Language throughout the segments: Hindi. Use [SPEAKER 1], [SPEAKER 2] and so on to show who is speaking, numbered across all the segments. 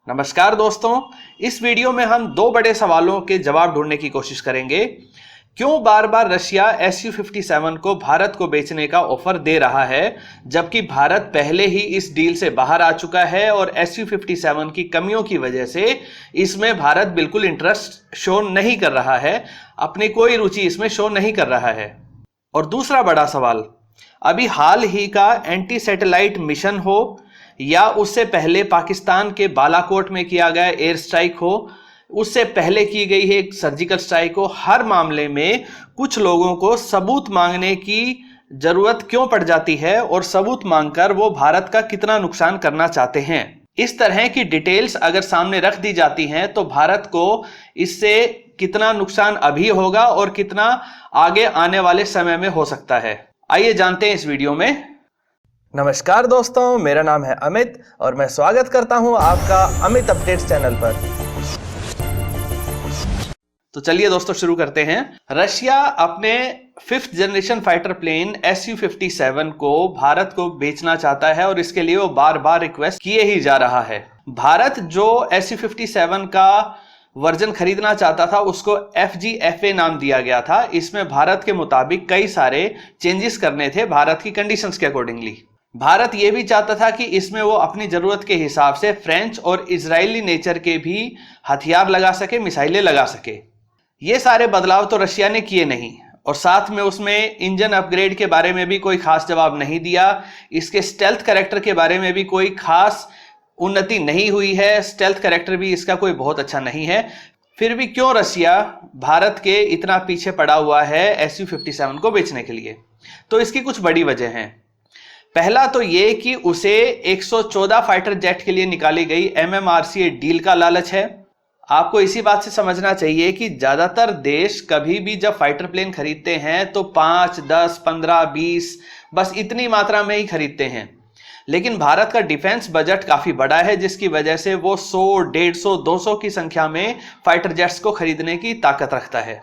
[SPEAKER 1] नमस्कार दोस्तों, इस वीडियो में हम दो बड़े सवालों के जवाब ढूंढने की कोशिश करेंगे। क्यों बार बार रशिया Su-57 को भारत को बेचने का ऑफर दे रहा है, जबकि भारत पहले ही इस डील से बाहर आ चुका है और Su-57 की कमियों की वजह से इसमें भारत बिल्कुल इंटरेस्ट शो नहीं कर रहा है, अपनी कोई रुचि इसमें शो नहीं कर रहा है। और दूसरा बड़ा सवाल, अभी हाल ही का एंटी सैटेलाइट मिशन हो या उससे पहले पाकिस्तान के बालाकोट में किया गया एयर स्ट्राइक हो, उससे पहले की गई है एक सर्जिकल स्ट्राइक हो, हर मामले में कुछ लोगों को सबूत मांगने की जरूरत क्यों पड़ जाती है और सबूत मांगकर वो भारत का कितना नुकसान करना चाहते हैं। इस तरह की डिटेल्स अगर सामने रख दी जाती हैं तो भारत को इससे कितना नुकसान अभी होगा और कितना आगे आने वाले समय में हो सकता है। आइए जानते हैं इस वीडियो में।
[SPEAKER 2] नमस्कार दोस्तों, मेरा नाम है अमित और मैं स्वागत करता हूं आपका अमित अपडेट्स चैनल पर।
[SPEAKER 1] तो चलिए दोस्तों शुरू करते हैं। रशिया अपने 5th generation fighter plane Su-57 को भारत को बेचना चाहता है और इसके लिए वो बार बार रिक्वेस्ट किए ही जा रहा है। भारत जो Su-57 का वर्जन खरीदना चाहता था उसको FGFA नाम दिया गया था। इसमें भारत के मुताबिक कई सारे चेंजेस करने थे भारत की कंडीशंस के अकॉर्डिंगली। भारत यह भी चाहता था कि इसमें वो अपनी जरूरत के हिसाब से फ्रेंच और इजरायली नेचर के भी हथियार लगा सके, मिसाइलें लगा सके। ये सारे बदलाव तो रशिया ने किए नहीं और साथ में उसमें इंजन अपग्रेड के बारे में भी कोई खास जवाब नहीं दिया। इसके स्टेल्थ कैरेक्टर के बारे में भी कोई खास उन्नति नहीं हुई है। स्टेल्थ कैरेक्टर भी इसका कोई बहुत अच्छा नहीं है। फिर भी क्यों रशिया भारत के इतना पीछे पड़ा हुआ है Su-57 को बेचने के लिए? तो इसकी कुछ बड़ी वजह हैं। पहला तो ये कि उसे 114 फाइटर जेट के लिए निकाली गई MMRCA डील का लालच है। आपको इसी बात से समझना चाहिए कि ज्यादातर देश कभी भी जब फाइटर प्लेन खरीदते हैं तो 5, 10, 15, 20 बस इतनी मात्रा में ही खरीदते हैं। लेकिन भारत का डिफेंस बजट काफी बड़ा है, जिसकी वजह से वो 100, 150, 200 की संख्या में फाइटर जेट्स को खरीदने की ताकत रखता है।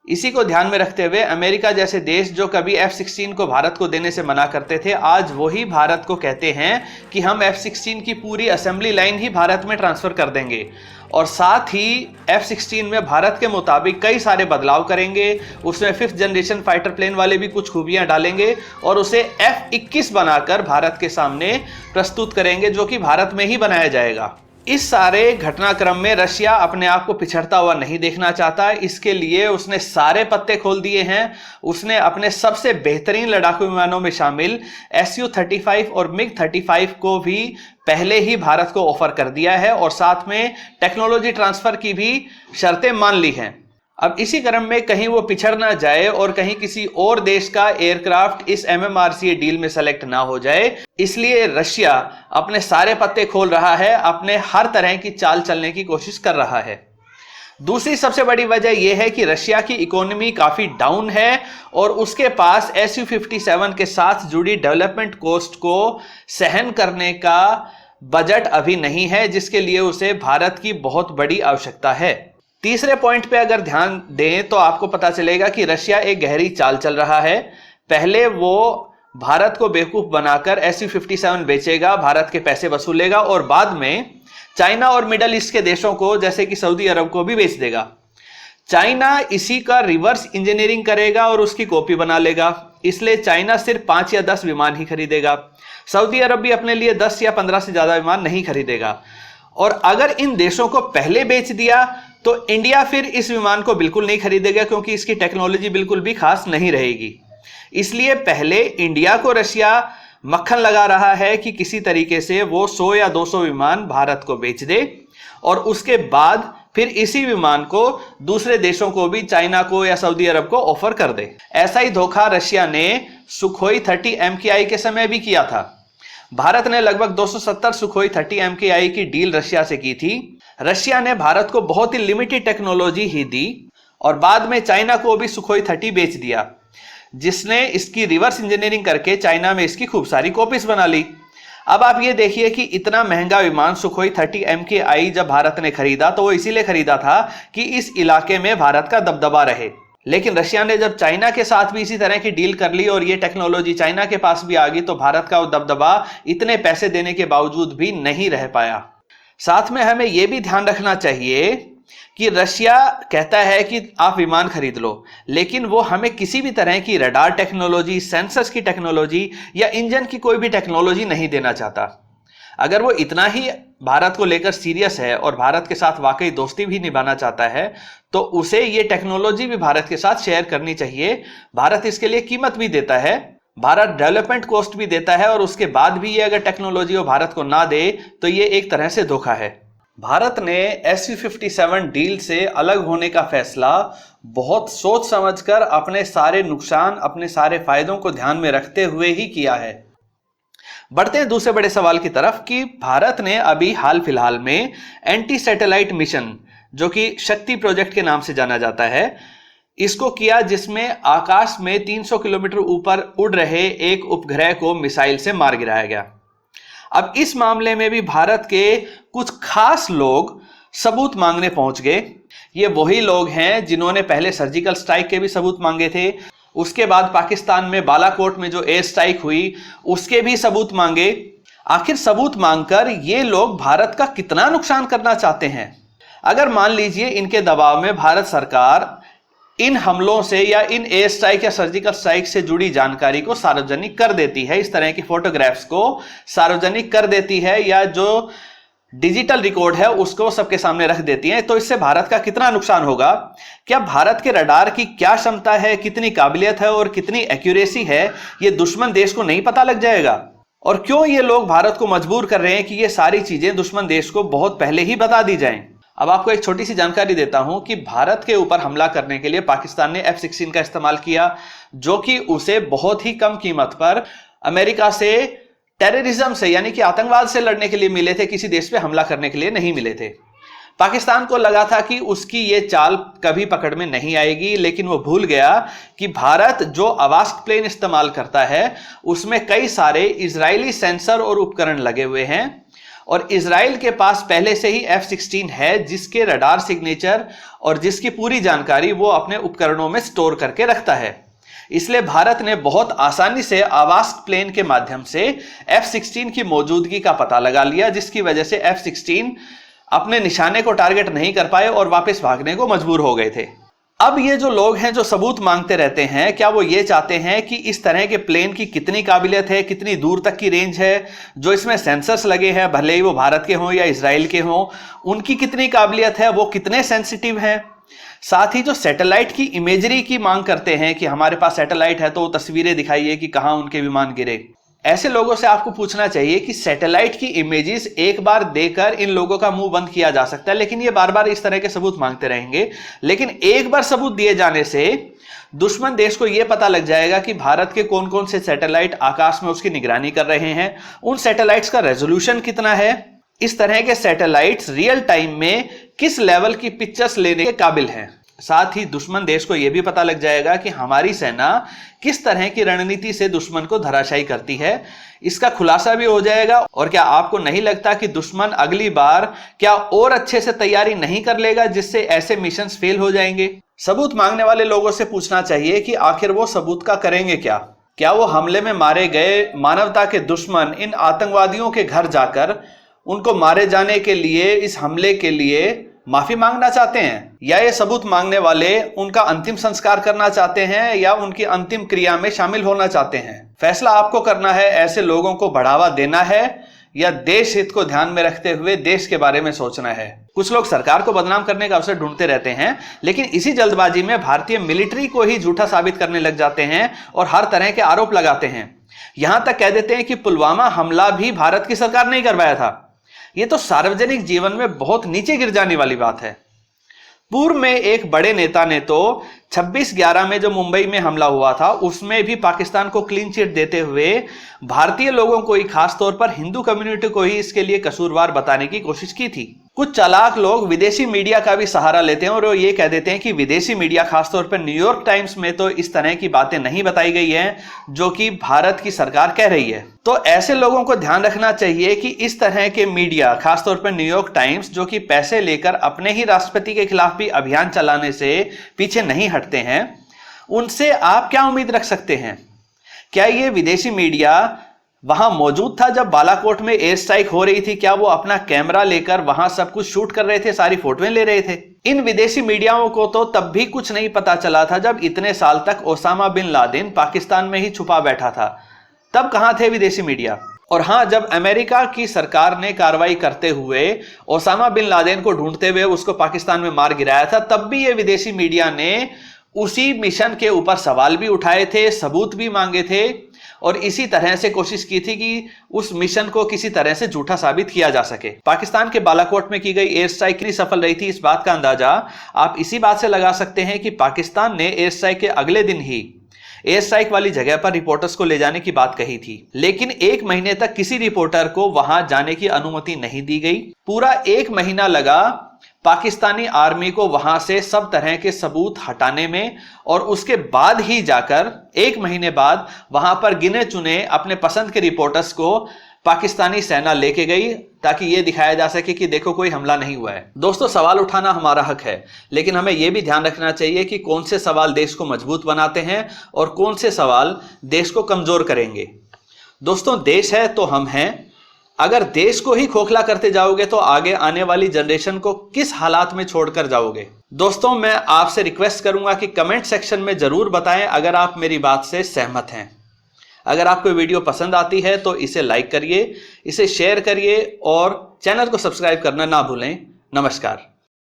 [SPEAKER 1] इसी को ध्यान में रखते हुए अमेरिका जैसे देश जो कभी F-16 को भारत को देने से मना करते थे, आज वही भारत को कहते हैं कि हम F-16 की पूरी असेंबली लाइन ही भारत में ट्रांसफर कर देंगे और साथ ही F-16 में भारत के मुताबिक कई सारे बदलाव करेंगे। उसमें 5th जनरेशन फाइटर प्लेन वाले भी कुछ खूबियां डालेंगे और उसे F-21 बनाकर भारत के सामने प्रस्तुत करेंगे, जो कि भारत में ही बनाया जाएगा। इस सारे घटनाक्रम में रशिया अपने आप को पिछड़ता हुआ नहीं देखना चाहता। इसके लिए उसने सारे पत्ते खोल दिए हैं। उसने अपने सबसे बेहतरीन लड़ाकू विमानों में शामिल Su-35 और MiG-35 को भी पहले ही भारत को ऑफर कर दिया है और साथ में टेक्नोलॉजी ट्रांसफर की भी शर्तें मान ली हैं। अब इसी क्रम में कहीं वो पिछड़ ना जाए और कहीं किसी और देश का एयरक्राफ्ट इस MMRCA डील में सेलेक्ट ना हो जाए, इसलिए रशिया अपने सारे पत्ते खोल रहा है, अपने हर तरह की चाल चलने की कोशिश कर रहा है। दूसरी सबसे बड़ी वजह यह है कि रशिया की इकोनॉमी काफी डाउन है और उसके पास Su-57 के साथ जुड़ी डेवलपमेंट कॉस्ट को सहन करने का बजट अभी नहीं है, जिसके लिए उसे भारत की बहुत बड़ी आवश्यकता है। तीसरे पॉइंट पे अगर ध्यान दें तो आपको पता चलेगा कि रशिया एक गहरी चाल चल रहा है। पहले वो भारत को बेवकूफ बनाकर Su-57 बेचेगा, भारत के पैसे वसूलेगा और बाद में चाइना और मिडल ईस्ट के देशों को जैसे कि सऊदी अरब को भी बेच देगा। चाइना इसी का रिवर्स इंजीनियरिंग करेगा और उसकी कॉपी बना लेगा, इसलिए चाइना सिर्फ 5 या 10 विमान ही खरीदेगा। सऊदी अरब भी अपने लिए 10 या 15 से ज्यादा विमान नहीं खरीदेगा। और अगर इन देशों को पहले बेच दिया तो इंडिया फिर इस विमान को बिल्कुल नहीं खरीदेगा, क्योंकि इसकी टेक्नोलॉजी बिल्कुल भी खास नहीं रहेगी। इसलिए पहले इंडिया को रशिया मक्खन लगा रहा है कि किसी तरीके से वो 100 या 200 विमान भारत को बेच दे और उसके बाद फिर इसी विमान को दूसरे देशों को भी, चाइना को या सऊदी अरब को ऑफर कर दे। ऐसा ही धोखा रशिया ने सुखोई 30 MKI के समय भी किया था। भारत ने लगभग 270 सुखोई 30 MKI की डील रशिया से की थी। रशिया ने भारत को बहुत ही लिमिटेड टेक्नोलॉजी ही दी और बाद में चाइना को भी सुखोई 30 बेच दिया, जिसने इसकी रिवर्स इंजीनियरिंग करके चाइना में इसकी खूब सारी कॉपीज बना ली। अब आप ये देखिए कि इतना महंगा विमान सुखोई 30 MKI जब भारत ने खरीदा तो वो इसीलिए खरीदा था कि इस इलाके में भारत का दबदबा रहे। लेकिन रशिया ने जब चाइना के साथ भी इसी तरह की डील कर ली और ये टेक्नोलॉजी चाइना के पास भी आ गई तो भारत का वो दबदबा इतने पैसे देने के बावजूद भी नहीं रह पाया। साथ में हमें यह भी ध्यान रखना चाहिए कि रशिया कहता है कि आप विमान खरीद लो, लेकिन वो हमें किसी भी तरह की रडार टेक्नोलॉजी, सेंसर्स की टेक्नोलॉजी या इंजन की कोई भी टेक्नोलॉजी नहीं देना चाहता। अगर वो इतना ही भारत को लेकर सीरियस है और भारत के साथ वाकई दोस्ती भी निभाना चाहता है तो उसे ये टेक्नोलॉजी भी भारत के साथ शेयर करनी चाहिए। भारत इसके लिए कीमत भी देता है, भारत डेवलपमेंट कॉस्ट भी देता है, और उसके बाद भी ये अगर टेक्नोलॉजी वो भारत को ना दे तो ये एक तरह से धोखा है। भारत ने SU-57 डील से अलग होने का फैसला बहुत सोच समझकर, अपने सारे नुकसान, अपने सारे फायदों को ध्यान में रखते हुए ही किया है। बढ़ते हैं दूसरे बड़े सवाल की तरफ कि भारत ने अभी हाल फिलहाल में एंटी सैटेलाइट मिशन, जो कि शक्ति प्रोजेक्ट के नाम से जाना जाता है, इसको किया, जिसमें आकाश में 300 किलोमीटर ऊपर उड़ रहे एक उपग्रह को मिसाइल से मार गिराया गया। अब इस मामले में भी भारत के कुछ खास लोग सबूत मांगने पहुंच गए। ये वही लोग हैं जिन्होंने पहले सर्जिकल स्ट्राइक के भी सबूत मांगे थे, उसके बाद पाकिस्तान में बालाकोट में जो एयर स्ट्राइक हुई उसके भी सबूत मांगे। आखिर सबूत मांगकर ये लोग भारत का कितना नुकसान करना चाहते हैं? अगर मान लीजिए इनके दबाव में भारत सरकार इन हमलों से या इन एयर स्ट्राइक या सर्जिकल स्ट्राइक से जुड़ी जानकारी को सार्वजनिक कर देती है, इस तरह की फोटोग्राफ्स को सार्वजनिक कर देती है, या जो डिजिटल रिकॉर्ड है उसको सबके सामने रख देती है, तो इससे भारत का कितना नुकसान होगा? क्या भारत के रडार की क्या क्षमता है, कितनी काबिलियत है और कितनी एक्यूरेसी है, ये दुश्मन देश को नहीं पता लग जाएगा? और क्यों ये लोग भारत को मजबूर कर रहे हैं कि ये सारी चीजें दुश्मन देश को बहुत पहले ही बता दी जाएं? अब आपको एक छोटी सी जानकारी देता हूं कि भारत के ऊपर हमला करने के लिए पाकिस्तान ने F-16 का इस्तेमाल किया, जो कि उसे बहुत ही कम कीमत पर अमेरिका से टेररिज्म से, यानी कि आतंकवाद से लड़ने के लिए मिले थे, किसी देश पे हमला करने के लिए नहीं मिले थे। पाकिस्तान को लगा था कि उसकी ये चाल कभी पकड़ में नहीं आएगी, लेकिन वो भूल गया कि भारत जो अवास्क प्लेन इस्तेमाल करता है उसमें कई सारे इजरायली सेंसर और उपकरण लगे हुए हैं, और इजराइल के पास पहले से ही F-16 है जिसके रडार सिग्नेचर और जिसकी पूरी जानकारी वो अपने उपकरणों में स्टोर करके रखता है। इसलिए भारत ने बहुत आसानी से आवास्क प्लेन के माध्यम से F-16 की मौजूदगी का पता लगा लिया, जिसकी वजह से F-16 अपने निशाने को टारगेट नहीं कर पाए और वापस भागने को मजबूर हो गए थे। अब ये जो लोग हैं जो सबूत मांगते रहते हैं, क्या वो ये चाहते हैं कि इस तरह के प्लेन की कितनी काबिलियत है, कितनी दूर तक की रेंज है, जो इसमें सेंसर्स लगे हैं, भले ही वो भारत के हों या इजराइल के हों, उनकी कितनी काबिलियत है, वो कितने सेंसिटिव हैं? साथ ही जो सैटेलाइट की इमेजरी की मांग करते हैं कि हमारे पास सैटेलाइट है तो तस्वीरें दिखाइए कि कहां उनके विमान गिरे, ऐसे लोगों से आपको पूछना चाहिए कि सैटेलाइट की इमेजेस एक बार देकर इन लोगों का मुंह बंद किया जा सकता है, लेकिन ये बार बार इस तरह के सबूत मांगते रहेंगे। लेकिन एक बार सबूत दिए जाने से दुश्मन देश को यह पता लग जाएगा कि भारत के कौन कौन से सैटेलाइट आकाश में उसकी निगरानी कर रहे हैं, उन सैटेलाइट्स का रेजोल्यूशन कितना है, इस तरह के सैटेलाइट्स रियल टाइम में किस लेवल की पिक्चर्स लेने के काबिल हैं। साथ ही दुश्मन देश को यह भी पता लग जाएगा कि हमारी सेना किस तरह की रणनीति से दुश्मन को धराशायी करती है, इसका खुलासा भी हो जाएगा। और क्या आपको नहीं लगता कि दुश्मन अगली बार क्या और अच्छे से तैयारी नहीं कर लेगा, जिससे ऐसे मिशंस फेल हो जाएंगे? सबूत मांगने वाले लोगों से पूछना चाहिए कि आखिर वो सबूत का करेंगे क्या? क्या वो हमले में मारे गए मानवता के दुश्मन इन आतंकवादियों के घर जाकर उनको मारे जाने के लिए, इस हमले के लिए माफी मांगना चाहते हैं, या ये सबूत मांगने वाले उनका अंतिम संस्कार करना चाहते हैं या उनकी अंतिम क्रिया में शामिल होना चाहते हैं? फैसला आपको करना है। ऐसे लोगों को बढ़ावा देना है या देश हित को ध्यान में रखते हुए देश के बारे में सोचना है। कुछ लोग सरकार को बदनाम करने का अवसर ढूंढते रहते हैं, लेकिन इसी जल्दबाजी में भारतीय मिलिट्री को ही झूठा साबित करने लग जाते हैं और हर तरह के आरोप लगाते हैं। यहां तक कह देते हैं कि पुलवामा हमला भी भारत की सरकार ने करवाया था। यह तो सार्वजनिक जीवन में बहुत नीचे गिर जाने वाली बात है। पूर्व में एक बड़े नेता ने तो 26/11 में जो मुंबई में हमला हुआ था उसमें भी पाकिस्तान को क्लीन चिट देते हुए भारतीय लोगों को ही, खासतौर पर हिंदू कम्युनिटी को ही इसके लिए कसूरवार बताने की कोशिश की थी। कुछ चालाक लोग विदेशी मीडिया का भी सहारा लेते हैं और वो ये कह देते हैं कि विदेशी मीडिया, खासतौर पर न्यूयॉर्क टाइम्स में तो इस तरह की बातें नहीं बताई गई हैं जो कि भारत की सरकार कह रही है। तो ऐसे लोगों को ध्यान रखना चाहिए कि इस तरह के मीडिया, खासतौर पर न्यूयॉर्क टाइम्स, जो कि पैसे लेकर अपने ही राष्ट्रपति के खिलाफ भी अभियान चलाने से पीछे नहीं हटते हैं, उनसे आप क्या उम्मीद रख सकते हैं? क्या ये विदेशी मीडिया वहां मौजूद था जब बालाकोट में एयर स्ट्राइक हो रही थी? क्या वो अपना कैमरा लेकर वहां सब कुछ शूट कर रहे थे, सारी फोटोएं ले रहे थे? इन विदेशी मीडियाओं को तो तब भी कुछ नहीं पता चला था जब इतने साल तक ओसामा बिन लादेन पाकिस्तान में ही छुपा बैठा था। तब कहां थे विदेशी मीडिया? और हां, जब अमेरिका की सरकार ने कार्रवाई करते हुए ओसामा बिन लादेन को ढूंढते हुए उसको पाकिस्तान में मार गिराया था, तब भी ये विदेशी मीडिया ने उसी मिशन के ऊपर सवाल भी उठाए थे, सबूत भी मांगे थे और इसी तरह से कोशिश की थी कि उस मिशन को किसी तरह से झूठा साबित किया जा सके। पाकिस्तान के बालाकोट में की गई एयर स्ट्राइक कितनी सफल रही थी, इस बात का अंदाजा आप इसी बात से लगा सकते हैं कि पाकिस्तान ने एयर स्ट्राइक के अगले दिन ही एयर स्ट्राइक वाली जगह पर रिपोर्टर्स को ले जाने की बात कही थी, लेकिन 1 महीने तक किसी रिपोर्टर को वहां जाने की अनुमति नहीं दी गई। पूरा 1 महीना लगा पाकिस्तानी आर्मी को वहां से सब तरह के सबूत हटाने में और उसके बाद ही जाकर 1 महीने बाद वहां पर गिने चुने अपने पसंद के रिपोर्टर्स को पाकिस्तानी सेना लेके गई ताकि यह दिखाया जा सके कि देखो कोई हमला नहीं हुआ है। दोस्तों, सवाल उठाना हमारा हक है, लेकिन हमें यह भी ध्यान रखना चाहिए कि कौन से सवाल देश को मजबूत बनाते हैं और कौन से सवाल देश को कमजोर करेंगे। दोस्तों, देश है तो हम हैं। अगर देश को ही खोखला करते जाओगे तो आगे आने वाली जनरेशन को किस हालात में छोड़कर जाओगे? दोस्तों, मैं आपसे रिक्वेस्ट करूंगा कि कमेंट सेक्शन में जरूर बताएं अगर आप मेरी बात से सहमत हैं। अगर आपको वीडियो पसंद आती है तो इसे लाइक करिए, इसे शेयर करिए और चैनल को सब्सक्राइब करना ना भूलें। नमस्कार।